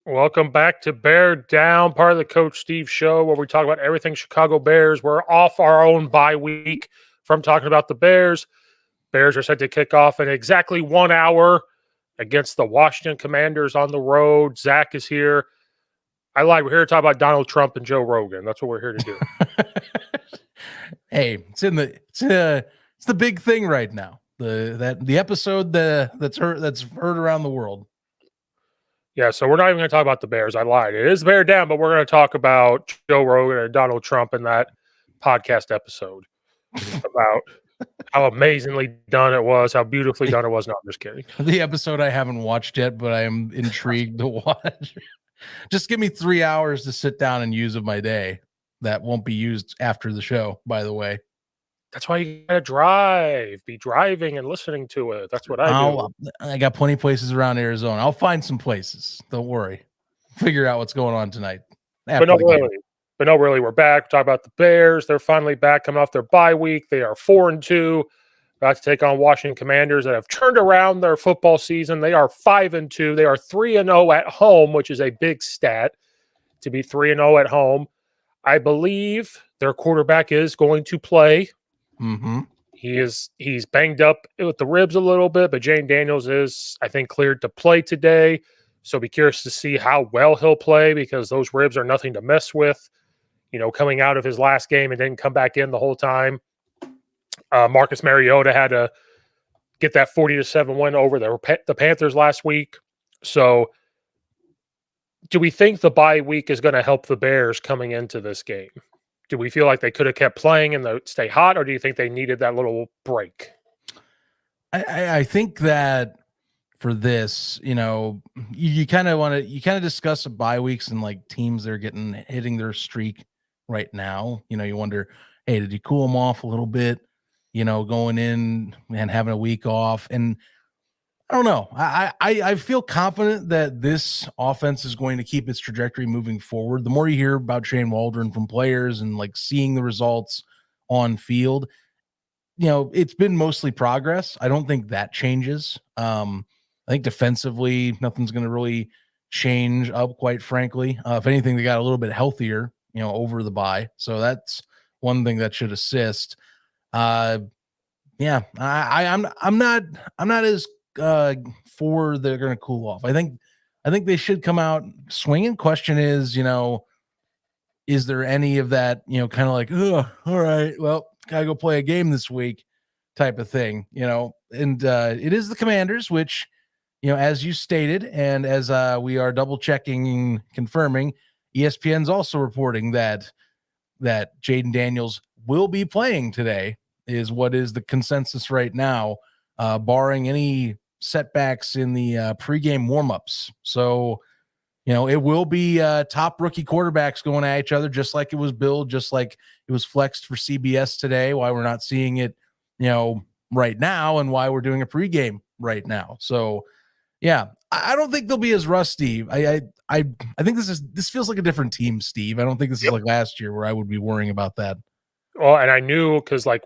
Welcome back to Bear Down, part of the Coach Steve Show, where we talk about everything Chicago Bears. We're off our own bye week from talking about the Bears. Bears are set to kick off in exactly 1 hour against the Washington Commanders on the road. Zach is here. We're here to talk about Donald Trump and Joe Rogan. That's what we're here to do. Hey, it's the big thing right now. The episode that's heard around the world. Yeah, so we're not even going to talk about the Bears. I lied. It is Bear Down, but we're going to talk about Joe Rogan and Donald Trump in that podcast episode about how amazingly done it was, how beautifully done it was. No, I'm just kidding. The episode I haven't watched yet, but I am intrigued to watch. Just give me 3 hours to sit down and use of my day. That won't be used after the show, by the way. That's why you gotta drive. Be driving and listening to it. That's what I do. I got plenty of places around Arizona. I'll find some places. Don't worry. Figure out what's going on tonight. But no, really. We're back. Talk about the Bears. They're finally back coming off their bye week. They are 4-2. About to take on Washington Commanders that have turned around their football season. They are 5-2. They are 3-0 at home, which is a big stat to be 3-0 at home. I believe their quarterback is going to play. Mm-hmm. He's banged up with the ribs a little bit, but Jane Daniels is, I think, cleared to play today. So be curious to see how well he'll play because those ribs are nothing to mess with. You know, coming out of his last game and didn't come back in the whole time. Marcus Mariota had to get that 40-7 win over the Panthers last week. So do we think the bye week is going to help the Bears coming into this game? Do we feel like they could have kept playing and stay hot, or do you think they needed that little break? I think that for this, you know, you kind of discuss the bye weeks and like teams that are hitting their streak right now. You know, you wonder, hey, did you cool them off a little bit? You know, going in and having a week off. And I don't know. I feel confident that this offense is going to keep its trajectory moving forward. The more you hear about Shane Waldron from players and like seeing the results on field, you know, it's been mostly progress. I don't think that changes. I think defensively, nothing's going to really change up, quite frankly. If anything, they got a little bit healthier, you know, over the bye. So that's one thing that should assist. I'm not as for they're going to cool off. I think they should come out swinging. Question is, you know, is there any of that, you know, kind of like, oh, all right, well, gotta go play a game this week type of thing, you know? And it is the Commanders, which, you know, as you stated, and as we are double checking and confirming, ESPN's also reporting that Jaden Daniels will be playing today is what is the consensus right now, barring any setbacks in the pregame warmups. So, you know, it will be top rookie quarterbacks going at each other, just like it was billed, just like it was flexed for CBS today, why we're not seeing it, you know, right now, and why we're doing a pregame right now. So, yeah, I don't think they'll be as rusty. I think this feels like a different team, Steve. I don't think this is like last year where I would be worrying about that. Well, and I knew because, like,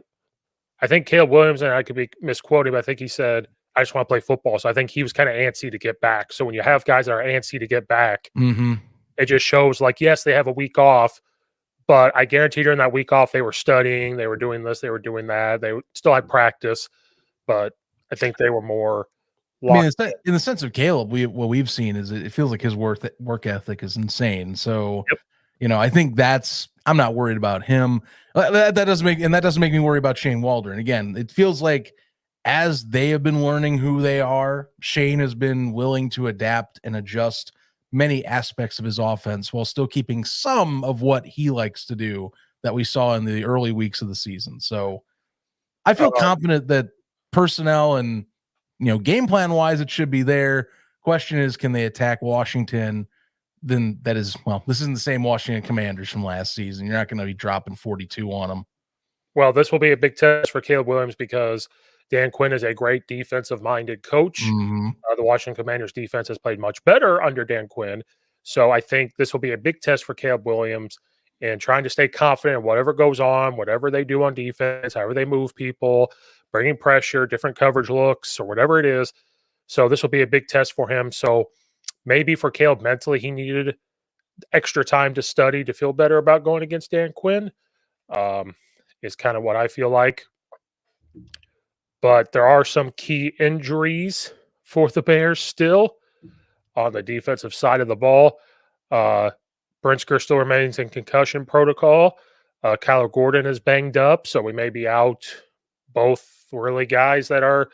I think Caleb Williams, and I could be misquoted, but I think he said, I just want to play football. So I think he was kind of antsy to get back. So when you have guys that are antsy to get back, it just shows, like, yes, they have a week off, but I guarantee during that week off, they were studying, they were doing this, they were doing that. They still had practice, but I think they were more locked. I mean, in the sense of Caleb, what we've seen is it feels like his work ethic is insane. So, you know, I think I'm not worried about him. That doesn't make me worry about Shane Waldron. Again, it feels like as they have been learning who they are, Shane has been willing to adapt and adjust many aspects of his offense while still keeping some of what he likes to do that we saw in the early weeks of the season. So I feel confident that personnel and, you know, game plan wise, it should be there. Question is, can they attack Washington? Then that is, well, this isn't the same Washington Commanders from last season. You're not going to be dropping 42 on them. Well, this will be a big test for Caleb Williams because Dan Quinn is a great defensive-minded coach. The Washington Commanders defense has played much better under Dan Quinn. So I think this will be a big test for Caleb Williams. and trying to stay confident in whatever goes on, whatever they do on defense, however they move people, bringing pressure, different coverage looks, or whatever it is. So this will be a big test for him. So maybe for Caleb mentally, he needed extra time to study to feel better about going against Dan Quinn. Um, is kind of what I feel like. But there are some key injuries for the Bears still on the defensive side of the ball. Uh, Brinsker still remains in concussion protocol. Kyler Gordon is banged up, so we may be out both really guys that are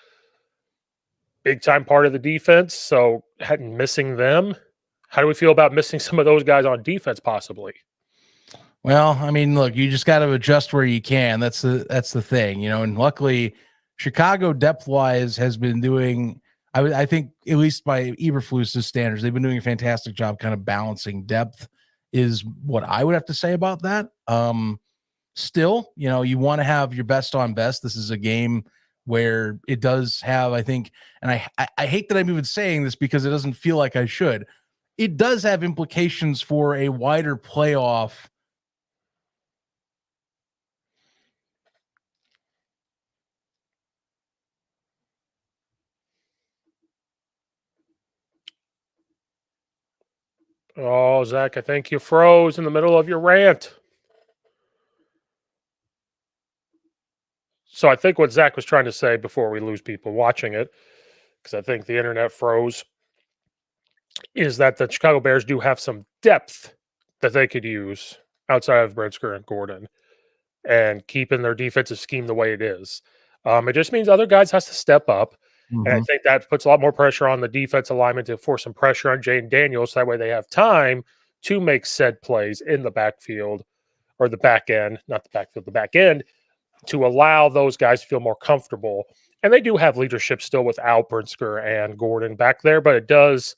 big time part of the defense. So missing them. How do we feel about missing some of those guys on defense possibly? Well, I mean, look, you just got to adjust where you can. That's the thing, and luckily Chicago depth wise has been doing, I think at least by Eberflus's standards, they've been doing a fantastic job kind of balancing depth is what I would have to say about that. Still, you want to have your best on best. This is a game where it does have, I think, and I hate that I'm even saying this because it doesn't feel like I should. It does have implications for a wider playoff. Oh, Zach, I think you froze in the middle of your rant. So I think what Zach was trying to say before we lose people watching it, because I think the internet froze, is that the Chicago Bears do have some depth that they could use outside of Brinsker and Gordon and keeping their defensive scheme the way it is. It just means other guys has to step up. Mm-hmm. And I think that puts a lot more pressure on the defense alignment to force some pressure on Jaden Daniels. That way they have time to make said plays in the backfield or the back end, not the backfield, the back end, to allow those guys to feel more comfortable. And they do have leadership still without Brinsker and Gordon back there, but it does,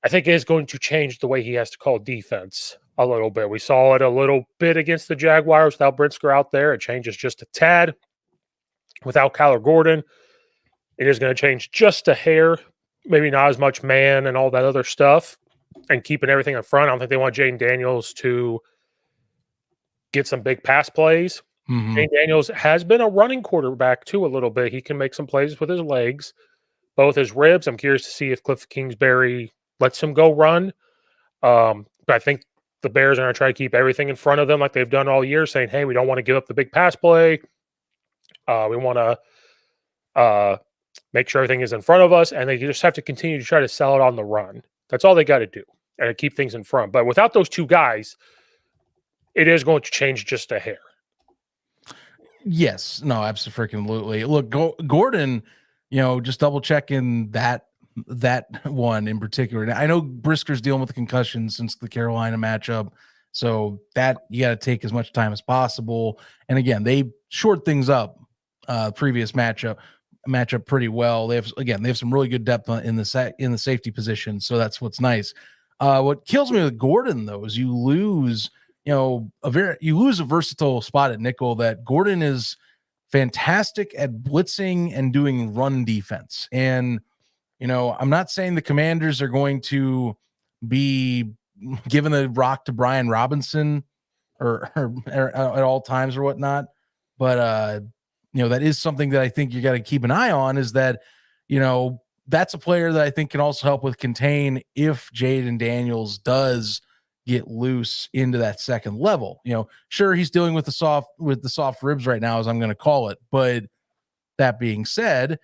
I think it is going to change the way he has to call defense a little bit. We saw it a little bit against the Jaguars without Brinsker out there. It changes just a tad. Without Kyler Gordon, it is going to change just a hair, maybe not as much man and all that other stuff, and keeping everything in front. I don't think they want Jaden Daniels to get some big pass plays. Mm-hmm. Jaden Daniels has been a running quarterback too a little bit. He can make some plays with his legs, both his ribs. I'm curious to see if Cliff Kingsbury lets him go run. But I think the Bears are going to try to keep everything in front of them like they've done all year, saying, hey, we don't want to give up the big pass play. We want to make sure everything is in front of us, and they just have to continue to try to sell it on the run. That's all they got to do, and to keep things in front. But without those two guys, it is going to change just a hair. Yes. No, absolutely. Look, Gordon, just double checking that one in particular. Now, I know Brisker's dealing with the concussion since the Carolina matchup, so that you got to take as much time as possible. And again, they short things up previous matchup pretty well. They have some really good depth in the safety position, so that's what's nice. What kills me with Gordon though is you lose a versatile spot at nickel. That Gordon is fantastic at blitzing and doing run defense. And I'm not saying the Commanders are going to be giving the rock to Brian Robinson or at all times or whatnot, but that is something that I think you got to keep an eye on, is that, that's a player that I think can also help with contain if Jaden Daniels does get loose into that second level. Sure, he's dealing with the soft ribs right now, as I'm going to call it. But that being said,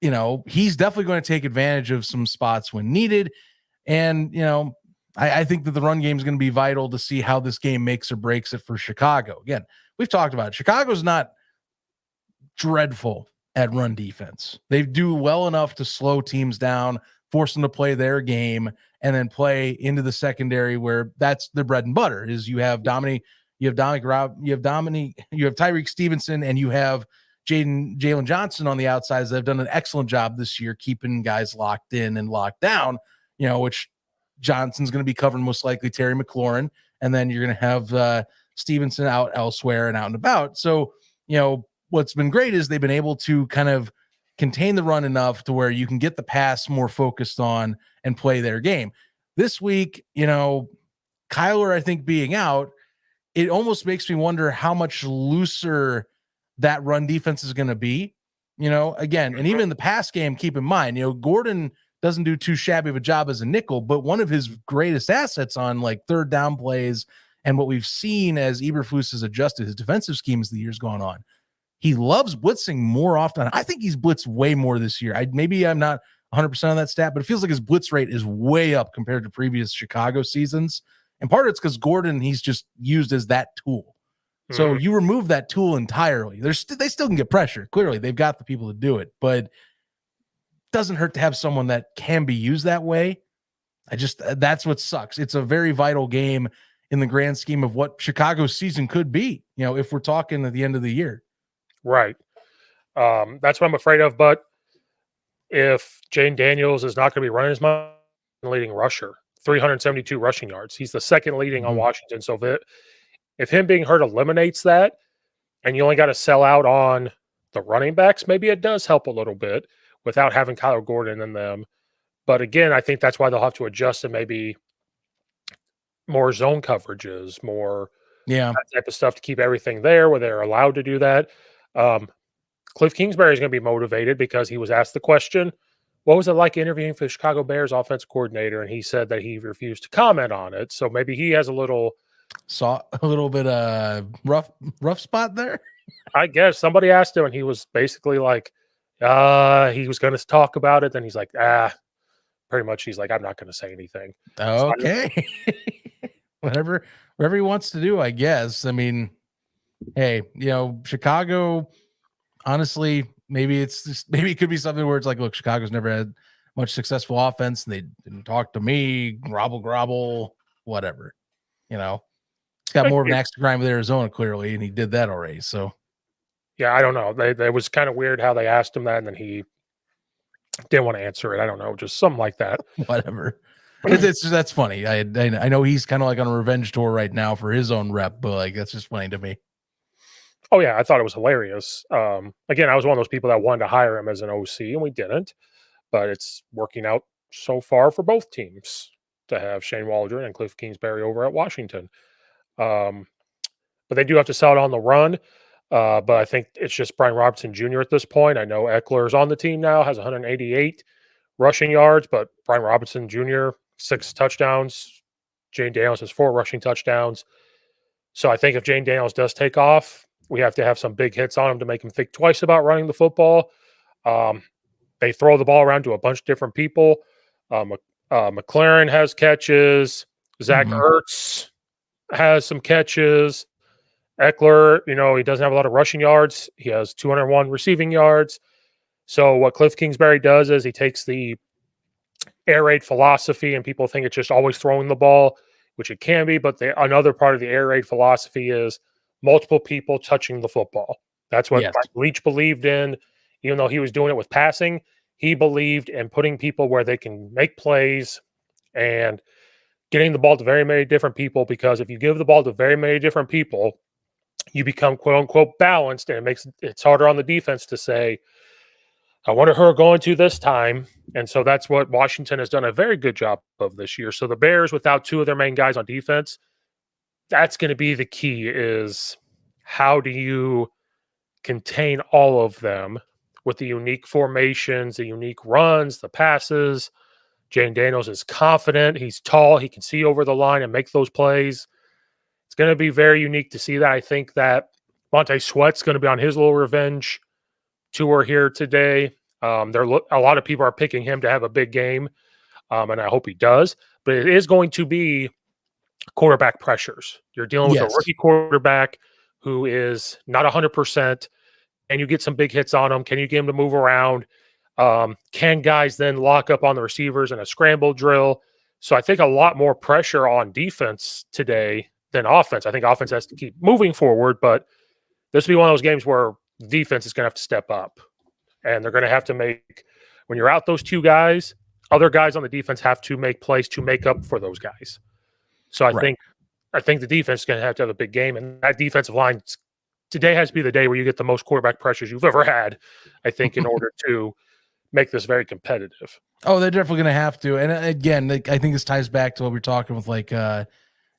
he's definitely going to take advantage of some spots when needed. And, I think that the run game is going to be vital to see how this game makes or breaks it for Chicago. Again, we've talked about it. Chicago's not dreadful at run defense. They do well enough to slow teams down, force them to play their game, and then play into the secondary where that's their bread and butter. Is you have Tyreek Stevenson, and you have Jalen Johnson on the outsides that have done an excellent job this year keeping guys locked in and locked down, which Johnson's going to be covering most likely Terry McLaurin, and then you're going to have Stevenson out elsewhere and out and about. So, what's been great is they've been able to kind of contain the run enough to where you can get the pass more focused on and play their game. This week, Kyler, I think, being out, it almost makes me wonder how much looser that run defense is going to be. Again, and even in the pass game, keep in mind, Gordon doesn't do too shabby of a job as a nickel, but one of his greatest assets on like third down plays and what we've seen as Eberflus has adjusted his defensive scheme as the year's gone on, he loves blitzing more often. I think he's blitzed way more this year. Maybe I'm not 100% on that stat, but it feels like his blitz rate is way up compared to previous Chicago seasons. And part of it's because Gordon, he's just used as that tool. So you remove that tool entirely. They still can get pressure. Clearly, they've got the people to do it, but it doesn't hurt to have someone that can be used that way. That's what sucks. It's a very vital game in the grand scheme of what Chicago's season could be, if we're talking at the end of the year. Right. That's what I'm afraid of. But if Jane Daniels is not going to be running as much, leading rusher, 372 rushing yards. He's the second leading on Washington. So if him being hurt eliminates that, and you only got to sell out on the running backs, maybe it does help a little bit without having Kyler Gordon in them. But again, I think that's why they'll have to adjust to maybe more zone coverages, more that type of stuff to keep everything there where they're allowed to do that. Cliff Kingsbury is going to be motivated because he was asked the question, what was it like interviewing for the Chicago Bears offensive coordinator? And he said that he refused to comment on it. So maybe he has a little bit rough spot there. I guess somebody asked him and he was basically like, he was going to talk about it. Then he's like, pretty much. He's like, I'm not going to say anything. Okay. whatever he wants to do, I guess. I mean, hey, Chicago, honestly, maybe it could be something where it's like, look, Chicago's never had much successful offense and they didn't talk to me, grovel, whatever. He's got more of an axe to grind with Arizona, clearly, and he did that already. So, yeah, I don't know. It was kind of weird how they asked him that, and then he didn't want to answer it. I don't know, just something like that. Whatever. That's funny. I know he's kind of like on a revenge tour right now for his own rep, but like that's just funny to me. Oh yeah, I thought it was hilarious. Again, I was one of those people that wanted to hire him as an OC, and we didn't. But it's working out so far for both teams to have Shane Waldron and Cliff Kingsbury over at Washington. But they do have to sell it on the run. But I think it's just Brian Robinson Jr. at this point. I know Eckler's on the team now, has 188 rushing yards, but Brian Robinson Jr., 6 touchdowns. Jane Daniels has 4 rushing touchdowns. So I think if Jane Daniels does take off, we have to have some big hits on him to make him think twice about running the football. They throw the ball around to a bunch of different people. McLaren has catches. Zach Ertz has some catches. Eckler, he doesn't have a lot of rushing yards. He has 201 receiving yards. So what Cliff Kingsbury does is he takes the air raid philosophy, and people think it's just always throwing the ball, which it can be, but another part of the air raid philosophy is multiple people touching the football. That's what Leach believed in. Even though he was doing it with passing, he believed in putting people where they can make plays and getting the ball to very many different people, because if you give the ball to very many different people, you become quote unquote balanced, and it's harder on the defense to say, I wonder who we're going to this time. And so that's what Washington has done a very good job of this year. So the Bears, without 2 of their main guys on defense, that's going to be the key, is how do you contain all of them with the unique formations, the unique runs, the passes. Jane Daniels is confident. He's tall. He can see over the line and make those plays. It's going to be very unique to see that. I think that Montez Sweat's going to be on his little revenge tour here today. A lot of people are picking him to have a big game, and I hope he does. But it is going to be quarterback pressures. You're dealing with a rookie quarterback who is not 100%, and you get some big hits on him. Can you get him to move around? Can guys then lock up on the receivers in a scramble drill? So I think a lot more pressure on defense today than offense. I think offense has to keep moving forward, but this will be one of those games where defense is going to have to step up, and they're going to have to make, when you're out those 2 guys, other guys on the defense have to make plays to make up for those guys. So I think the defense is going to have a big game, and that defensive line today has to be the day where you get the most quarterback pressures you've ever had, I think, in order to make this very competitive. Oh, they're definitely going to have to. And again, I think this ties back to what we're talking with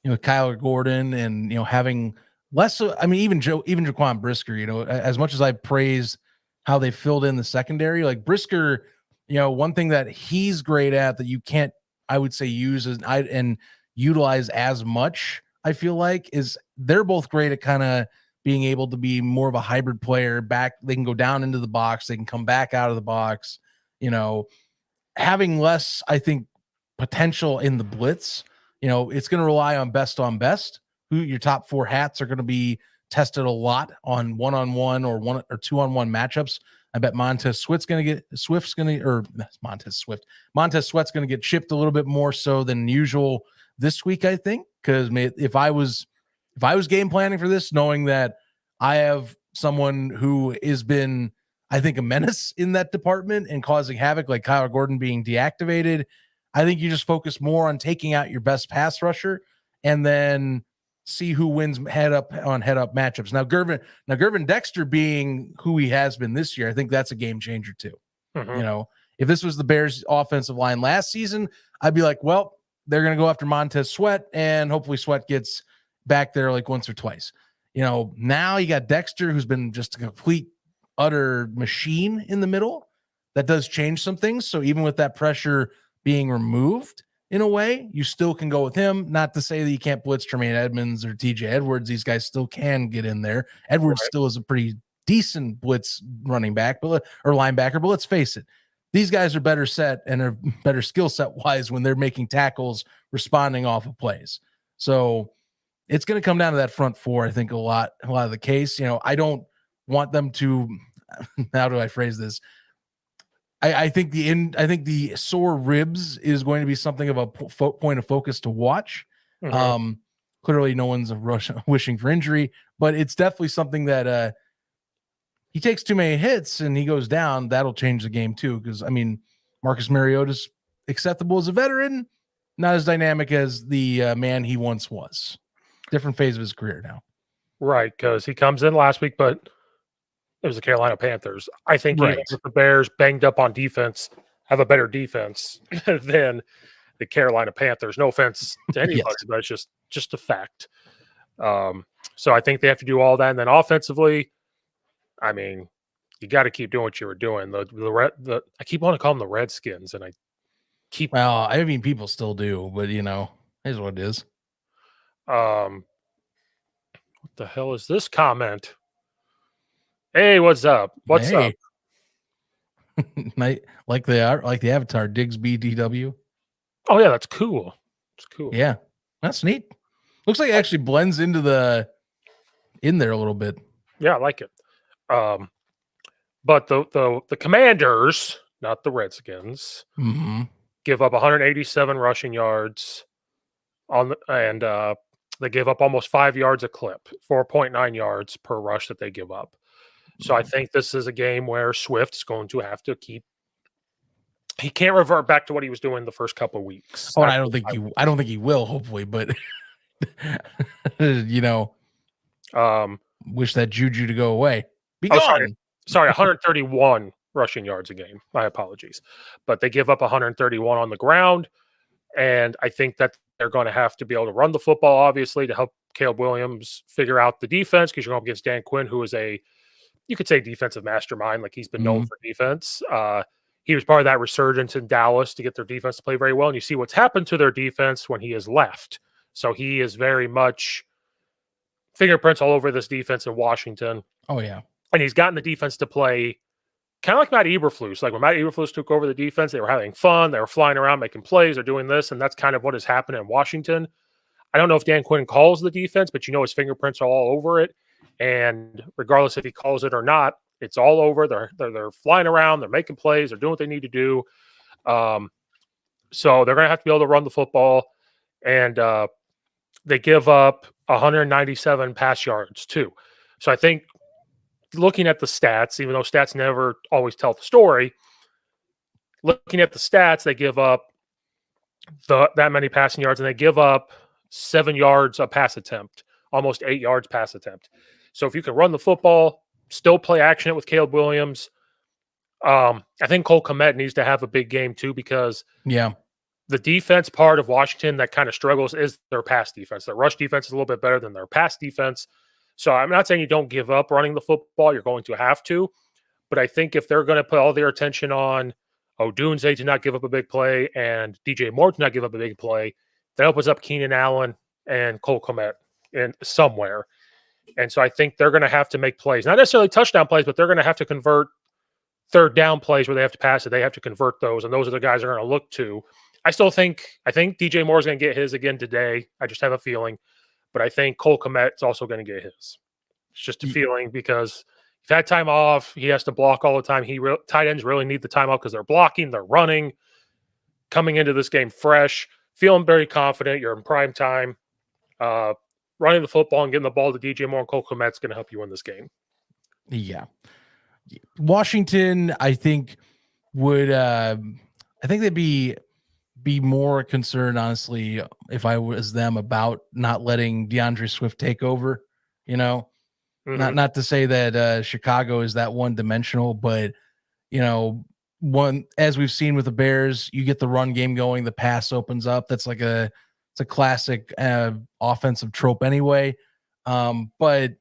Kyler Gordon and having less. I mean, even Jaquan Brisker. As much as I praise how they filled in the secondary, like Brisker, one thing that he's great at that you can't, I would say, use and utilize as much. I feel like is they're both great at kind of being able to be more of a hybrid player. Back, they can go down into the box, they can come back out of the box. Having less, I think, potential in the blitz. It's going to rely on best. Who your top 4 hats are going to be tested a lot on one-on-one or 1 or 2-on-1 matchups. I bet Montez Sweat's going to get chipped a little bit more so than usual this week, I think, because if I was game planning for this, knowing that I have someone who has been, I think, a menace in that department and causing havoc, like Kyler Gordon being deactivated, I think you just focus more on taking out your best pass rusher and then see who wins head up matchups. Now, Gervin Dexter being who he has been this year, I think that's a game changer too. Mm-hmm. If this was the Bears offensive line last season, I'd be like, well, they're going to go after Montez Sweat and hopefully Sweat gets back there like once or twice. Now you got Dexter, who's been just a complete, utter machine in the middle. That does change some things. So even with that pressure being removed in a way, you still can go with him. Not to say that you can't blitz Tremaine Edmonds or TJ Edwards. These guys still can get in there. Edwards still is a pretty decent blitz running back or linebacker, but let's face it, these guys are better set and are better skill set wise when they're making tackles, responding off of plays. So it's going to come down to that front 4. I think a lot of the case. I don't want them to. How do I phrase this? I think the sore ribs is going to be something of a point of focus to watch. Mm-hmm. Clearly, no one's wishing for injury, but it's definitely something that he takes too many hits and he goes down. That'll change the game too. Because Marcus Mariota's acceptable as a veteran, not as dynamic as the man he once was. Different phase of his career now. Right, because he comes in last week, but it was the Carolina Panthers. I think even if the Bears banged up on defense, have a better defense than the Carolina Panthers. No offense to anybody, but it's just a fact. So I think they have to do all that. And then offensively, you got to keep doing what you were doing. I keep wanting to call them the Redskins, and people still do, but here's what it is. What the hell is this comment? Hey, what's up? What's up? like the avatar Diggs BDW. Oh yeah, that's cool. It's cool. Yeah, that's neat. Looks like it actually blends into in there a little bit. Yeah, I like it. But the Commanders, not the Redskins, give up 187 rushing yards and they give up almost 5 yards a clip, 4.9 yards per rush that they give up. So I think this is a game where Swift's going to have to he can't revert back to what he was doing the first couple of weeks. Oh, I don't think he will, hopefully, but wish that juju to go away. Be gone. Sorry, 131 rushing yards a game. My apologies. But they give up 131 on the ground. And I think that they're going to have to be able to run the football, obviously, to help Caleb Williams figure out the defense, because you're going up against Dan Quinn, who is you could say defensive mastermind, like he's been known for defense. He was part of that resurgence in Dallas to get their defense to play very well. And you see what's happened to their defense when he has left. So he is very much fingerprints all over this defense in Washington. Oh, yeah. And he's gotten the defense to play kind of like Matt Eberflus. Like when Matt Eberflus took over the defense, they were having fun. They were flying around, making plays. They're doing this. And that's kind of what has happened in Washington. I don't know if Dan Quinn calls the defense, but his fingerprints are all over it. And regardless if he calls it or not, it's all over. They're flying around. They're making plays. They're doing what they need to do. So they're going to have to be able to run the football. And they give up 197 pass yards too. So I think looking at the stats, even though stats never always tell the story, looking at the stats, they give up that many passing yards, and they give up 7 yards a pass attempt, almost 8 yards pass attempt. So if you can run the football, still play action it with Caleb Williams, I think Cole Kmet needs to have a big game too, because the defense part of Washington that kind of struggles is their pass defense. Their rush defense is a little bit better than their pass defense. So I'm not saying you don't give up running the football. You're going to have to. But I think if they're going to put all their attention on Odunze to not give up a big play and DJ Moore to not give up a big play, that opens up Keenan Allen and Cole Kmet in somewhere. And so I think they're going to have to make plays, not necessarily touchdown plays, but they're going to have to convert third down plays where they have to pass it. They have to convert those, and those are the guys they're going to look to. I think DJ Moore is going to get his again today. I just have a feeling, but I think Cole Kmet is also going to get his. It's just a feeling because he's had time off. He has to block all the time. Tight ends really need the time off because they're blocking, they're running, coming into this game fresh, feeling very confident. You're in prime time. Running the football and getting the ball to DJ Moore and Cole Kmet is going to help you win this game. Yeah. Washington, I think they'd be more concerned, honestly, if I was them, about not letting DeAndre Swift take over, not to say that Chicago is that one dimensional, but as we've seen with the Bears, you get the run game going, the pass opens up. That's like it's a classic offensive trope anyway. But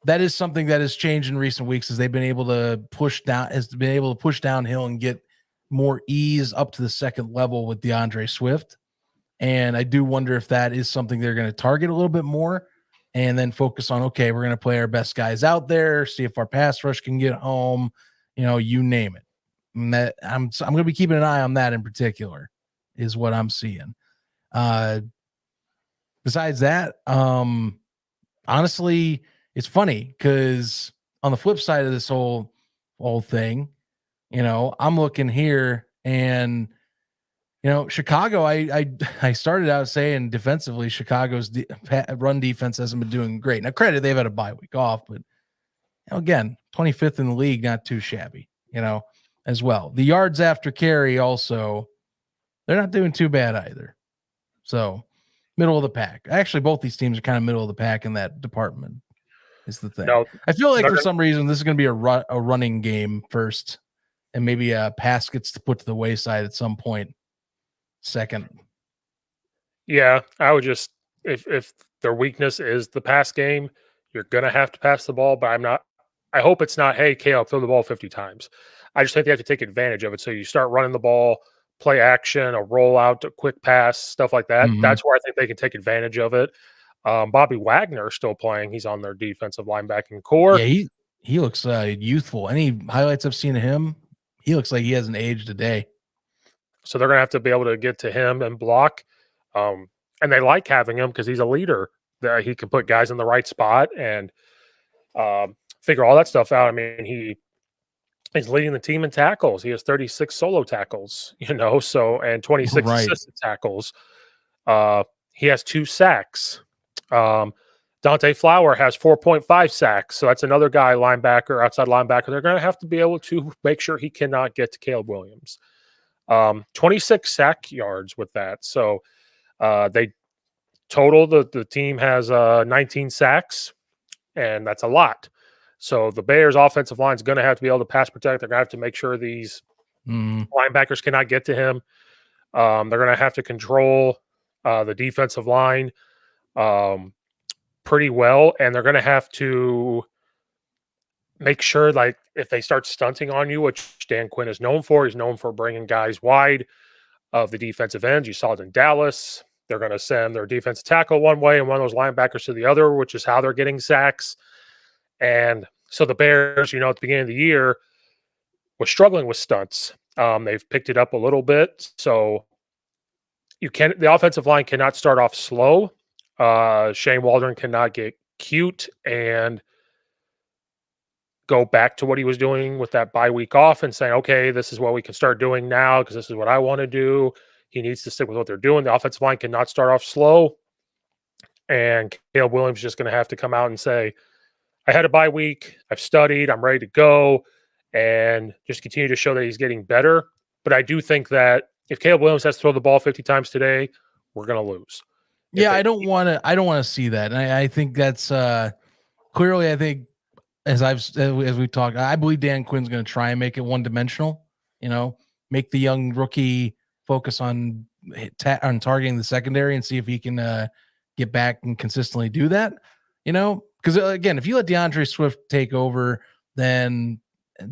that is something that has changed in recent weeks as they've been able to push downhill and get more ease up to the second level with DeAndre Swift. And I do wonder if that is something they're going to target a little bit more and then focus on, okay, we're going to play our best guys out there, see if our pass rush can get home, you name it. And that I'm going to be keeping an eye on that in particular is what I'm seeing. Besides that, honestly, it's funny because on the flip side of this whole thing, I'm looking here and, Chicago, I started out saying defensively, Chicago's run defense hasn't been doing great. Now, credit, they've had a bye week off, but again, 25th in the league, not too shabby, as well. The yards after carry also, they're not doing too bad either. So middle of the pack. Actually, both these teams are kind of middle of the pack in that department is the thing. No, I feel like for some reason this is going to be a running game first and maybe a pass gets to put to the wayside at some point second. Yeah, I would just if their weakness is the pass game, you're going to have to pass the ball, but I hope it's not, hey, Caleb, throw the ball 50 times. I just think they have to take advantage of it. So you start running the ball, play action, a rollout, a quick pass, stuff like that. Mm-hmm. That's where I think they can take advantage of it. Bobby Wagner is still playing. He's on their defensive linebacking core. Yeah, he looks youthful. Any highlights I've seen of him, he looks like he hasn't aged a day. So they're going to have to be able to get to him and block. And they like having him because he's a leader. That he can put guys in the right spot and figure all that stuff out. I mean, he's leading the team in tackles. He has 36 solo tackles, and 26 assisted tackles. He has 2 sacks. Dante Flower has 4.5 sacks. So that's another guy, outside linebacker. They're going to have to be able to make sure he cannot get to Caleb Williams. 26 sack yards with that. So they total, the team has 19 sacks, and that's a lot. So the Bears' offensive line is going to have to be able to pass protect. They're going to have to make sure these linebackers cannot get to him. They're going to have to control the defensive line pretty well, and they're going to have to make sure, like, if they start stunting on you, which Dan Quinn is known for, he's known for bringing guys wide of the defensive ends. You saw it in Dallas. They're going to send their defensive tackle one way and one of those linebackers to the other, which is how they're getting sacks. And so the Bears, at the beginning of the year, were struggling with stunts. They've picked it up a little bit. So the offensive line cannot start off slow. Shane Waldron cannot get cute and go back to what he was doing with that bye week off and saying, okay, this is what we can start doing now because this is what I want to do. He needs to stick with what they're doing. The offensive line cannot start off slow. And Caleb Williams is just going to have to come out and say, I had a bye week. I've studied. I'm ready to go. And just continue to show that he's getting better. But I do think that if Caleb Williams has to throw the ball 50 times today, we're going to lose. I don't want to see that. And I think that's clearly, I think, as we've talked, I believe Dan Quinn's going to try and make it one-dimensional, make the young rookie focus on, on targeting the secondary and see if he can get back and consistently do that. Because again, if you let DeAndre Swift take over, then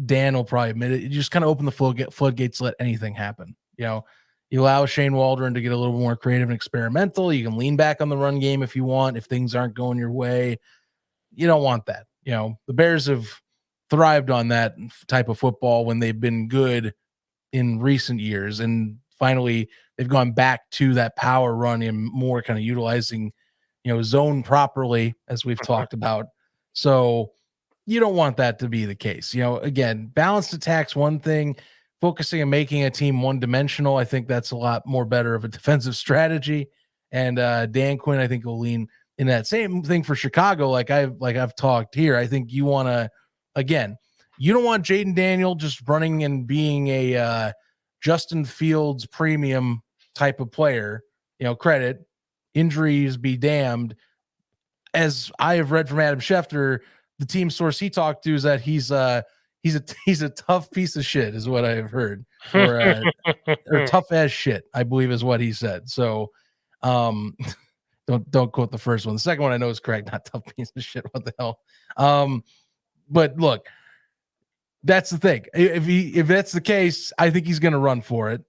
Dan will probably admit it. You just kind of open the floodgates, let anything happen. You allow Shane Waldron to get a little more creative and experimental. You can lean back on the run game if you want, if things aren't going your way. You don't want that. The Bears have thrived on that type of football when they've been good in recent years. And finally, they've gone back to that power run and more kind of utilizing, zone properly, as we've talked about. So you don't want that to be the case. Again, balanced attack's one thing. Focusing on making a team one-dimensional, I think that's a lot more better of a defensive strategy. And Dan Quinn, I think, will lean in that same thing for Chicago. Like I've talked here, I think you want to, again, you don't want Jaden Daniel just running and being a Justin Fields premium type of player. Credit, injuries be damned. As I have read from Adam Schefter, the team source he talked to is that he's a tough piece of shit, is what I have heard, or tough as shit, I believe is what he said. So, don't quote the first one. The second one I know is correct, not tough piece of shit. What the hell? But look, that's the thing. If that's the case, I think he's going to run for it.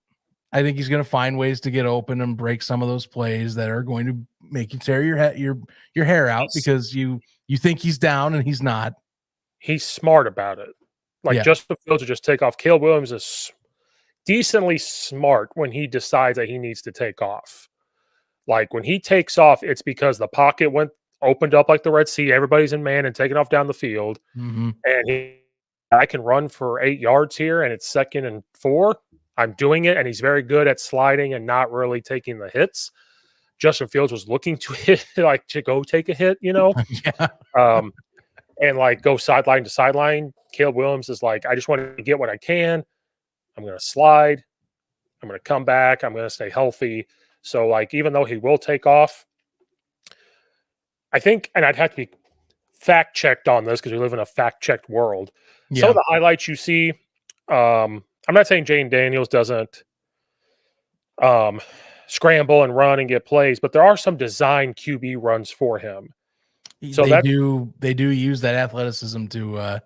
I think he's going to find ways to get open and break some of those plays that are going to make you tear your hair out because you think he's down and he's not. He's smart about it. Justin Fields will just take off. Caleb Williams is decently smart when he decides that he needs to take off. Like when he takes off, it's because the pocket opened up like the Red Sea. Everybody's in man and taking off down the field. Mm-hmm. And I can run for 8 yards here and it's 2nd and 4. I'm doing it. And he's very good at sliding and not really taking the hits. Justin Fields was looking to hit, to go take a hit, Yeah. And go sideline to sideline. Caleb Williams is I just want to get what I can. I'm going to slide. I'm going to come back. I'm going to stay healthy. So, even though he will take off, I think, and I'd have to be fact checked on this because we live in a fact checked world. Yeah. Some of the highlights you see, I'm not saying Jane Daniels doesn't scramble and run and get plays, but there are some design QB runs for him. So they do use that athleticism to a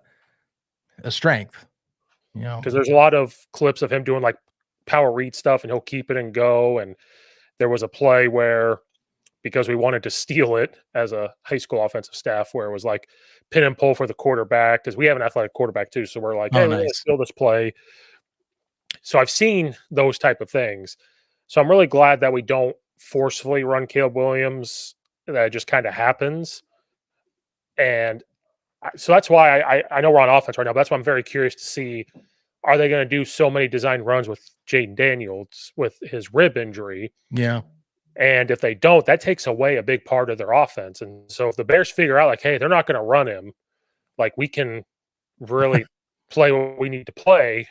strength, because there's a lot of clips of him doing power read stuff and he'll keep it and go. And there was a play where, because we wanted to steal it as a high school offensive staff, where it was pin and pull for the quarterback, because we have an athletic quarterback too. So we're hey, we're going to steal this play. So I've seen those type of things. So I'm really glad that we don't forcefully run Caleb Williams. That just kind of happens. And so that's why I know we're on offense right now, but that's why I'm very curious to see, are they going to do so many design runs with Jaden Daniels with his rib injury? Yeah. And if they don't, that takes away a big part of their offense. And so if the Bears figure out hey, they're not going to run him, we can really play what we need to play.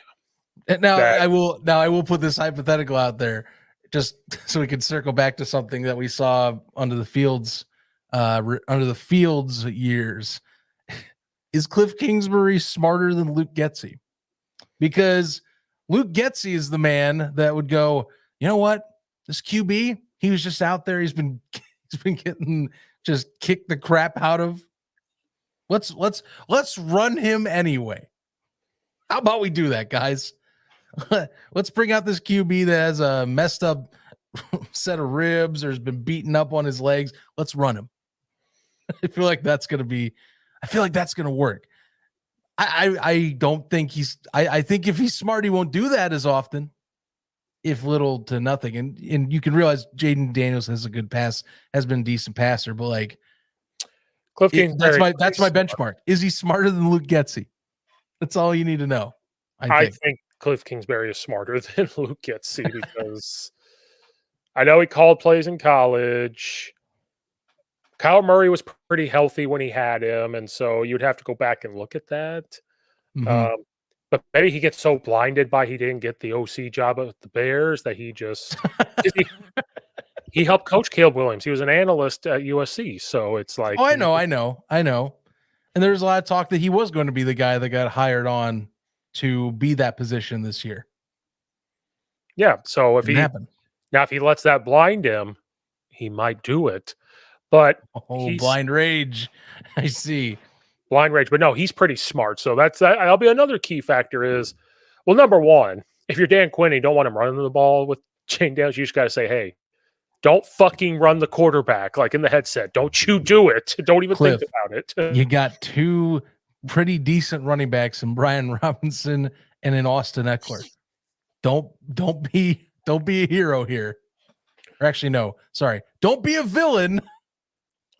Now I will put this hypothetical out there just so we can circle back to something that we saw under the Fields years. Is Cliff Kingsbury smarter than Luke Getsy? Because Luke Getsy is the man that would go, you know what? This QB, he was just out there. He's been getting just kicked the crap out of. Let's run him anyway. How about we do that, guys? Let's bring out this QB that has a messed up set of ribs or has been beaten up on his legs. Let's run him. I feel like that's going to work. I don't think I think if he's smart, he won't do that as often, if little to nothing. And you can realize Jaden Daniels has been a decent passer, but Cliff that's my benchmark. Is he smarter than Luke Getsy? That's all you need to know. I think Cliff Kingsbury is smarter than Luke Getsy because I know he called plays in college. Kyle Murray was pretty healthy when he had him, and so you'd have to go back and look at that. Mm-hmm. But maybe he gets so blinded by he didn't get the OC job at the Bears that he just he helped coach Caleb Williams. He was an analyst at USC, so it's I know. And there's a lot of talk that he was going to be the guy that got hired on to be that position this year. Yeah, so if Didn't happen. Now, if he lets that blind him, he might do it. But Oh, he's blind rage. I see. blind rage. But no, he's pretty smart. So that'll be another key factor is, well, number one, if you're Dan Quinn and you don't want him running the ball with Shane Daniels, you just got to say, hey, don't fucking run the quarterback like in the headset. Don't you do it. Don't even Cliff, think about it. you got two pretty decent running backs in Brian Robinson and in Austin Eckler. Don't be a hero here. Or actually, no, sorry. Don't be a villain.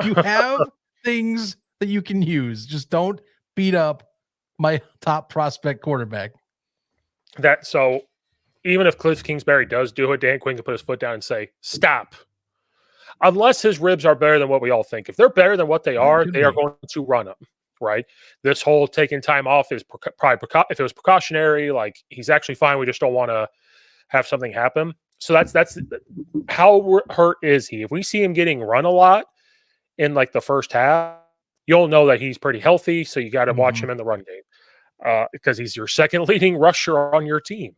You have things that you can use. Just don't beat up my top prospect quarterback. So even if Cliff Kingsbury does do it, Dan Quinn can put his foot down and say, stop. Unless his ribs are better than what we all think. If they're better than what they are going to run them, right? This whole taking time off is probably, if it was precautionary, like he's actually fine. We just don't want to have something happen. So that's how hurt is he? If we see him getting run a lot in like the first half, you'll know that he's pretty healthy. So you got to watch him in the run game because he's your second leading rusher on your team,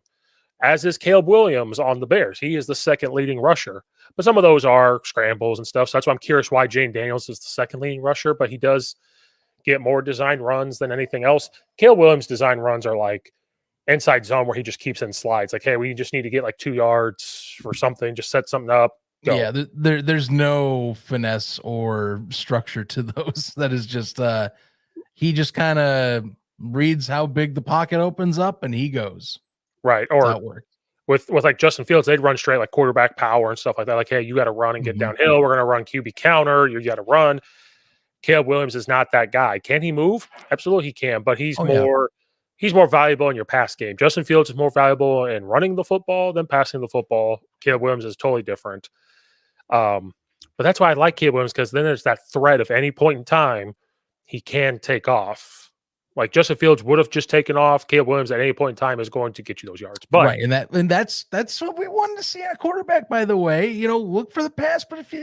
as is Caleb Williams on the Bears. He is the second leading rusher. But some of those are scrambles and stuff. So that's why I'm curious why Jane Daniels is the second leading rusher, but he does get more design runs than anything else. Caleb Williams' design runs are like inside zone where he just keeps in slides. Like, hey, we just need to get like 2 yards or something. Just set something up. Go. Yeah, there's no finesse or structure to those. That is just he just kind of reads how big the pocket opens up and he goes. Right. Or with like Justin Fields, they'd run straight like quarterback power and stuff like that. Like, hey, you got to run and get downhill. We're going to run QB counter. You got to run. Caleb Williams is not that guy. Can he move? Absolutely he can, but he's more valuable in your pass game. Justin Fields is more valuable in running the football than passing the football. Caleb Williams is totally different. But that's why I like Caleb Williams, because then there's that threat of any point in time he can take off. Like Justin Fields would have just taken off. Caleb Williams at any point in time is going to get you those yards. But right, and that's what we wanted to see in a quarterback, by the way. You know, look for the pass, but if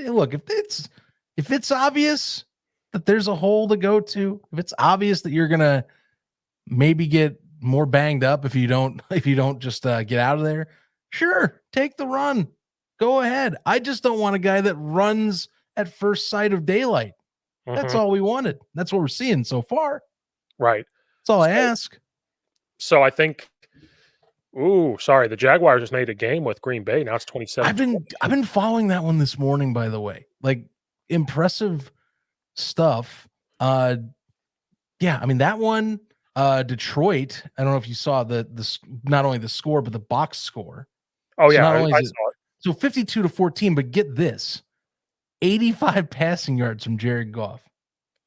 it's obvious that there's a hole to go to, if it's obvious that you're gonna maybe get more banged up if you don't just get out of there, sure, take the run. Go ahead. I just don't want a guy that runs at first sight of daylight. That's all we wanted. That's what we're seeing so far. Right. That's all I ask. So I think, the Jaguars just made a game with Green Bay. Now it's 27. I've been following that one this morning, by the way. Like, impressive stuff. Yeah, I mean that one, Detroit. I don't know if you saw the not only the score but the box score. Oh yeah, I saw it. So 52-14, but get this: 85 passing yards from Jared Goff.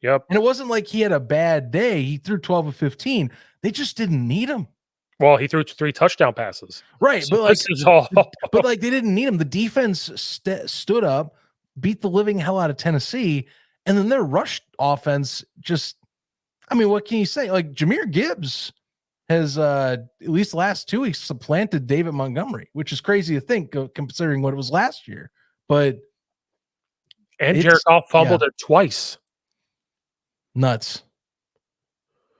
Yep. And it wasn't like he had a bad day. He threw 12 of 15. They just didn't need him. Well, he threw 3 touchdown passes. Right. So but they didn't need him. The defense stood up, beat the living hell out of Tennessee. And then their rush offense just, I mean, what can you say? Like, Jahmyr Gibbs has, at least the last 2 weeks, supplanted David Montgomery, which is crazy to think, considering what it was last year. But Jared Goff fumbled it twice. Nuts.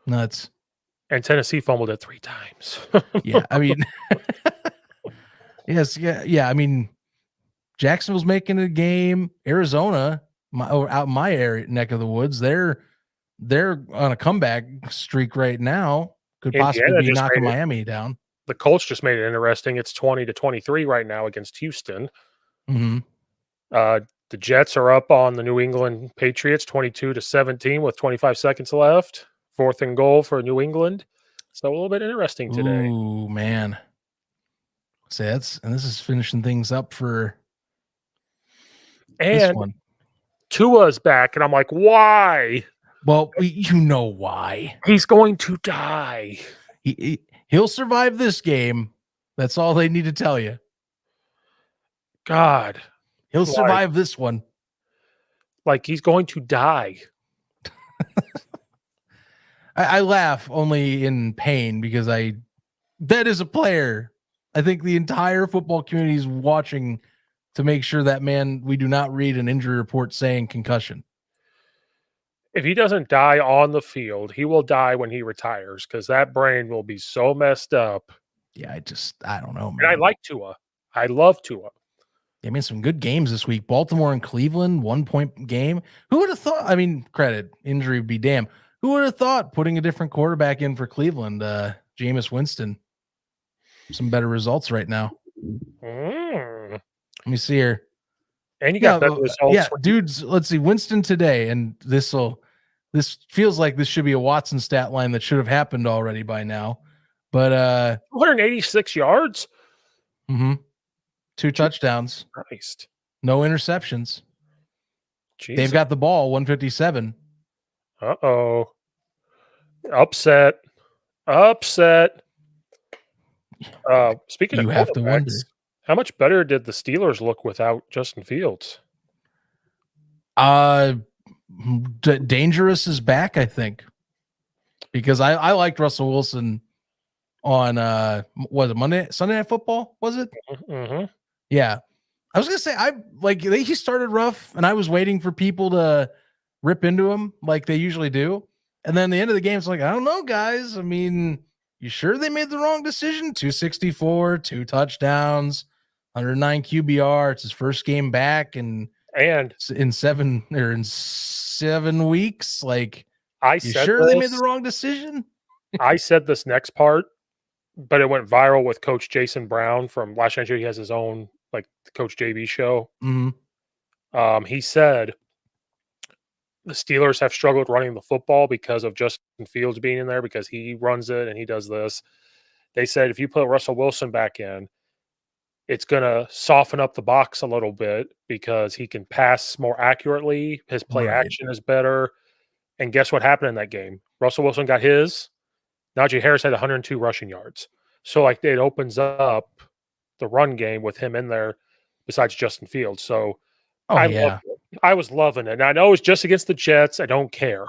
And Tennessee fumbled it 3 times. Yeah, I mean, yeah. I mean, Jacksonville's making a game. Arizona, out my area, neck of the woods, they're on a comeback streak right now. Could possibly be knocking Miami down. The Colts just made it interesting. It's 20-23 right now against Houston. The Jets are up on the New England Patriots 22-17 with 25 seconds left. 4th and goal for New England. So a little bit interesting today. Ooh, man. So this is finishing things up for this one. Tua's back, and I'm like, why? Well, you know why. He's going to die. He'll survive this game. That's all they need to tell you. God. He'll survive this one. Like, he's going to die. I laugh only in pain because that is a player. I think the entire football community is watching to make sure that we do not read an injury report saying concussion. If he doesn't die on the field, he will die when he retires, because that brain will be so messed up. Yeah, I don't know, man. And I like Tua. I love Tua. I mean, some good games this week. Baltimore and Cleveland, 1-point game. Who would have thought? I mean, credit, injury would be damn. Who would have thought putting a different quarterback in for Cleveland, Jameis Winston, some better results right now. Let me see here. And you got better results. Yeah, dudes, let's see. Winston today, and this feels like this should be a Watson stat line that should have happened already by now. But 286 yards. 2 touchdowns. Christ. No interceptions. Jesus. They've got the ball, 157. Uh-oh. Upset. Speaking you of have to wonder, how much better did the Steelers look without Justin Fields? Dangerous is back, I think. Because I liked Russell Wilson on was it Sunday Night Football? Was it? Mm-hmm. Yeah. I was gonna say he started rough, and I was waiting for people to rip into him like they usually do. And then the end of the game, it's like, I don't know, guys. I mean, you sure they made the wrong decision? 264, 2 touchdowns, 109 QBR. It's his first game back, and in 7 weeks. Like, I you said sure they made the wrong decision? I said this next part, but it went viral with Coach Jason Brown from last year. He has his own like Coach JB show. Mm-hmm. He said the Steelers have struggled running the football because of Justin Fields being in there, because he runs it and he does this. They said if you put Russell Wilson back in, it's going to soften up the box a little bit because he can pass more accurately. His play action is better. And guess what happened in that game? Russell Wilson got his. Najee Harris had 102 rushing yards. So, like, it opens up the run game with him in there besides Justin Fields. So, loved it. I was loving it. And I know it's just against the Jets. I don't care.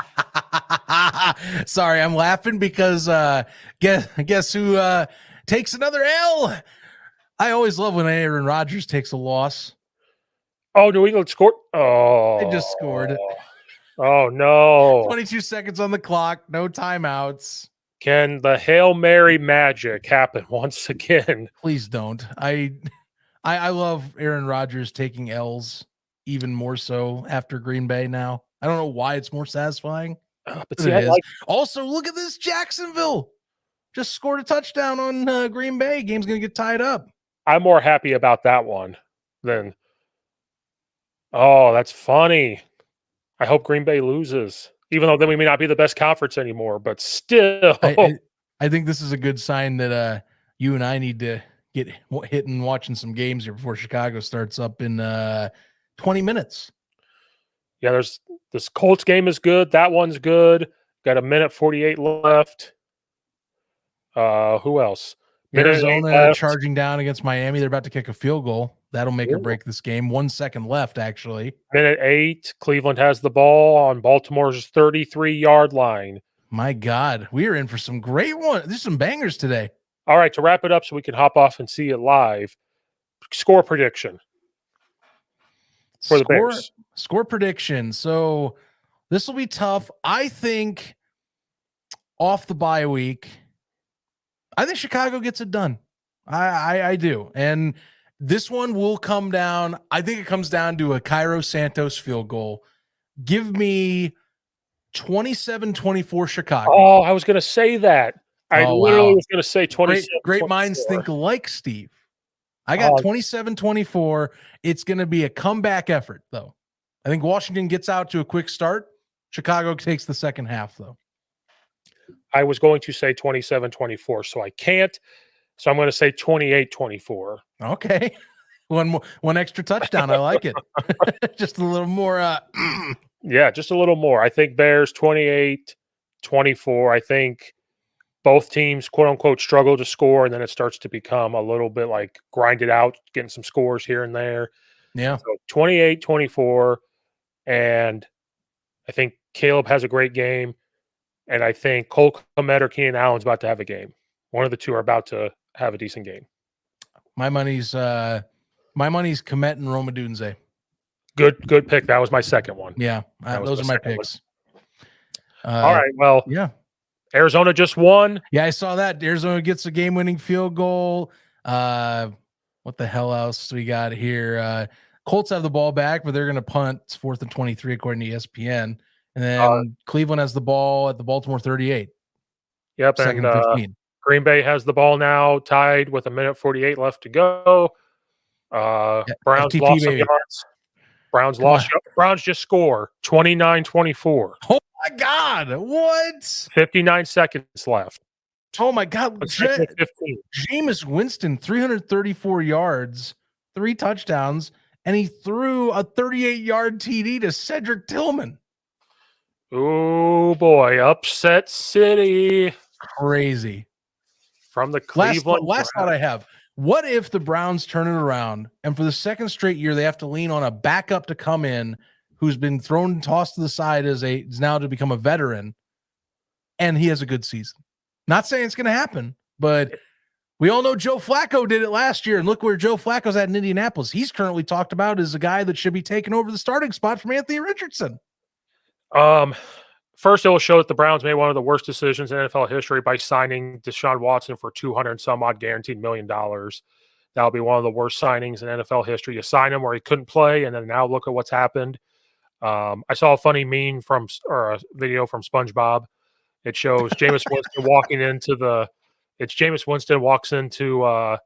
Sorry, I'm laughing because guess who takes another L? I always love when Aaron Rodgers takes a loss. Oh, New England scored? Oh. They just scored. Oh, no. 22 seconds on the clock. No timeouts. Can the Hail Mary magic happen once again? Please don't. I love Aaron Rodgers taking L's even more so after Green Bay now. I don't know why it's more satisfying. But see, it is. Also, look at this. Jacksonville just scored a touchdown on Green Bay. Game's going to get tied up. I'm more happy about that one than, oh, that's funny. I hope Green Bay loses, even though then we may not be the best conference anymore, but still. I think this is a good sign that you and I need to get hitting watching some games here before Chicago starts up in 20 minutes. Yeah, this Colts game is good. That one's good. Got a minute 48 left. Who else? Arizona charging down against Miami. They're about to kick a field goal. That'll make or break this game. 1 second left, actually. Minute 8. Cleveland has the ball on Baltimore's 33-yard line. My God, we are in for some great ones. There's some bangers today. All right, to wrap it up so we can hop off and see it live. Score prediction for the Bears. Score prediction. So this will be tough. I think off the bye week, I think Chicago gets it done. I do. And this one will come down. I think it comes down to a Cairo Santos field goal. Give me 27-24 Chicago. Oh, I was going to say that. I literally was going to say 27. Great minds think alike, Steve. I got 27-24. It's going to be a comeback effort, though. I think Washington gets out to a quick start. Chicago takes the second half, though. I was going to say 27-24, so I can't. So I'm going to say 28-24. Okay. One extra touchdown. I like it. Just a little more. Yeah, just a little more. I think Bears 28-24. I think both teams, quote unquote, struggle to score, and then it starts to become a little bit like grinded out, getting some scores here and there. Yeah. So 28-24. And I think Caleb has a great game. And I think Cole Kmet or Keenan Allen's about to have a game. One of the two are about to have a decent game. My money's Kmet and Roma Dunze. Good pick. That was my second one. Yeah, those are my picks. All right. Well, yeah. Arizona just won. Yeah, I saw that. Arizona gets a game-winning field goal. What the hell else we got here? Colts have the ball back, but they're going to punt. It's 4th and 23 according to ESPN. And then Cleveland has the ball at the Baltimore 38. Yep, Second and 15. Green Bay has the ball now, tied with 1:48 left to go. Browns FTP, lost some baby. yards. Browns Come lost. on. Browns just score 29-24. Oh my God! What? 59 seconds left. Oh my God! Second and 15. Jameis Winston, 334 yards, 3 touchdowns, and he threw a 38-yard TD to Cedric Tillman. Oh boy, upset city. Crazy. From the Cleveland. Last thought I have. What if the Browns turn it around and for the second straight year they have to lean on a backup to come in who's been thrown and tossed to the side is now to become a veteran, and he has a good season? Not saying it's going to happen, but we all know Joe Flacco did it last year, and look where Joe Flacco's at in Indianapolis. He's currently talked about as a guy that should be taking over the starting spot from Anthony Richardson. First, it will show that the Browns made one of the worst decisions in NFL history by signing Deshaun Watson for $200 some odd guaranteed $1 million. That'll be one of the worst signings in NFL history. You sign him where he couldn't play, and then now look at what's happened. I saw a funny meme or a video from SpongeBob. It shows Jameis Winston walking into it's Jameis Winston walks into a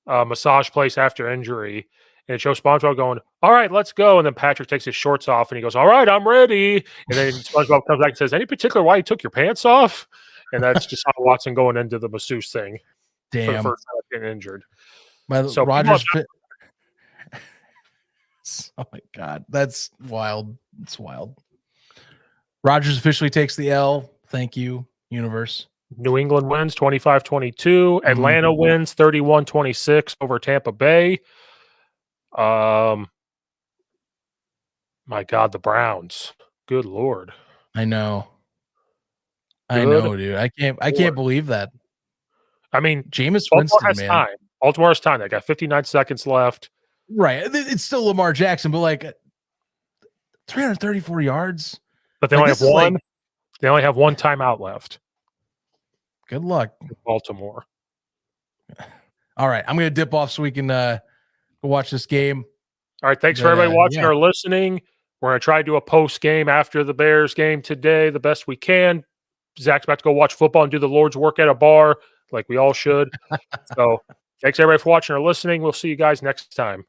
massage place after injury. And it shows SpongeBob going, "All right, let's go." And then Patrick takes his shorts off and he goes, "All right, I'm ready." And then SpongeBob comes back and says, "Any particular why you took your pants off?" And that's just how Watson going into the masseuse thing. Damn. For the first time getting injured. So Rogers. Oh my God, that's wild. It's wild. Rogers officially takes the L. Thank you, universe. New England wins 25-22. Atlanta wins 31-26 over Tampa Bay. My God, the Browns. Good Lord. I know, dude. I can't believe that. I mean, Jameis Winston, has man. time. Baltimore has time. They got 59 seconds left. Right. It's still Lamar Jackson, but like 334 yards. But they only have one. They only have one timeout left. Good luck, Baltimore. All right, I'm gonna dip off so we can go watch this game. All right, thanks for everybody watching or listening. We're gonna try to do a post game after the Bears game today, the best we can. Zach's about to go watch football and do the Lord's work at a bar, like we all should. So, thanks everybody for watching or listening. We'll see you guys next time.